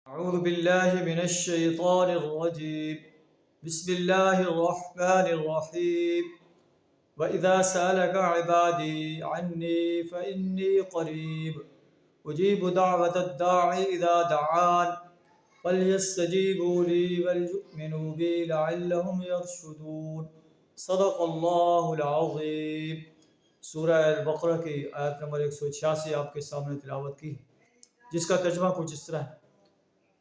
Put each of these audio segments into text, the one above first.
أعوذ بالله من الشيطان الرجيم بسم الله الرحمن الرحيم وإذا سألك عبادي عني فإني قريب أجيب دعوة الداعي إذا دعان فليستجيبوا لي وليؤمنوا بي لعلهم يرشدون صدق اللہ العظیم۔ سورہ البقرہ کی آیت نمبر 186 آپ کے سامنے تلاوت کی، جس کا ترجمہ کچھ اس طرح ہے: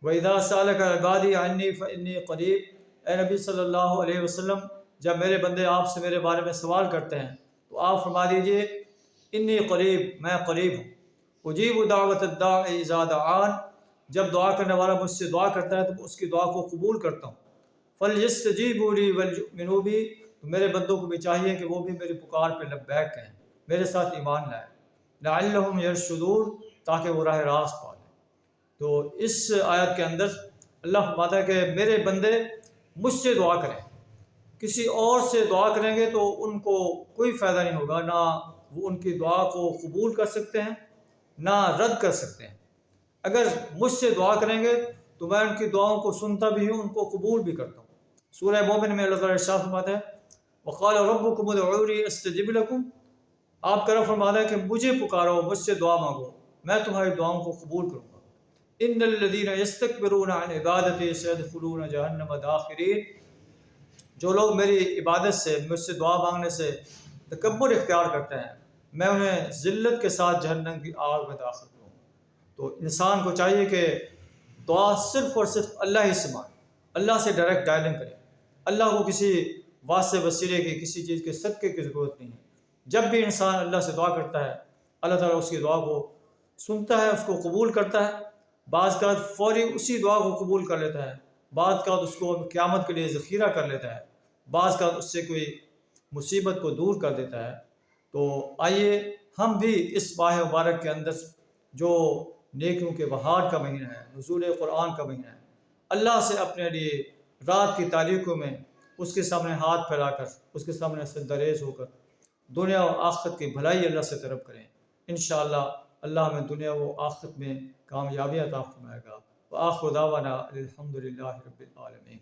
وَإِذَا سَأَلَكَ عِبَادِي عَنِّي فَإِنِّي قَرِيب۔ اے نبی صلی اللہ علیہ وسلم، جب میرے بندے آپ سے میرے بارے میں سوال کرتے ہیں تو آپ فرما دیجئے انی قریب، میں قریب ہوں۔ اجیب دعوت الداعی اذا دعان، جب دعا کرنے والا مجھ سے دعا کرتا ہے تو اس کی دعا کو قبول کرتا ہوں۔ فَلْيَسْتَجِيبُوا لِي وَلْيُؤْمِنُوا بِي، تو میرے بندوں کو بھی چاہیے کہ وہ بھی میری پکار پہ لبیک کہیں، میرے ساتھ ایمان لائیں۔ لَعَلَّهُمْ يَرْشُدُونَ، تاکہ وہ راہ راست پا لیں۔ تو اس آیت کے اندر اللہ فرماتا ہے کہ میرے بندے مجھ سے دعا کریں، کسی اور سے دعا کریں گے تو ان کو کوئی فائدہ نہیں ہوگا، نہ وہ ان کی دعا کو قبول کر سکتے ہیں نہ رد کر سکتے ہیں۔ اگر مجھ سے دعا کریں گے تو میں ان کی دعاؤں کو سنتا بھی ہوں، ان کو قبول بھی کرتا ہوں۔ سورہ مومن میں اللہ تعالیٰ ارشاد فرماتا ہے وقال ربکم ادعونی استجب لکم، آپ کا رب فرماتا ہے کہ مجھے پکارو، مجھ سے دعا مانگو، میں تمہاری دعاؤں کو قبول کروں گا۔ ان الذین یستکبرون عن عبادتی سیدخلون جہنم داخرین، جو لوگ میری عبادت سے، مجھ سے دعا مانگنے سے تکبر اختیار کرتے ہیں، میں انہیں ذلت کے ساتھ جہنم کی آگ میں داخل کروں۔ تو انسان کو چاہیے کہ دعا صرف اور صرف اللہ ہی سے مانگے، اللہ سے ڈائریکٹ ڈائلنگ کرے، اللہ کو کسی واسطے وسیلے کی، کسی چیز کے صدقے کی ضرورت نہیں ہے۔ جب بھی انسان اللہ سے دعا کرتا ہے، اللہ تعالیٰ اس کی دعا کو سنتا ہے، اس کو قبول کرتا ہے، بعض کا فوری اسی دعا کو قبول کر لیتا ہے، بعض کا اس کو قیامت کے لیے ذخیرہ کر لیتا ہے، بعض کا اس سے کوئی مصیبت کو دور کر دیتا ہے۔ تو آئیے ہم بھی اس ماہ مبارک کے اندر، جو نیکیوں کے بہار کا مہینہ ہے، نزول قرآن کا مہینہ ہے، اللہ سے اپنے لیے رات کی تاریکیوں میں اس کے سامنے ہاتھ پھیلا کر، اس کے سامنے سجدہ ہو کر دنیا و آخرت کی بھلائی اللہ سے طلب کریں۔ انشاءاللہ اللہ ہمیں دنیا و آخرت میں کامیابی عطا فرمائے گا۔ وآخر دعوانا الحمدللہ رب العالمین۔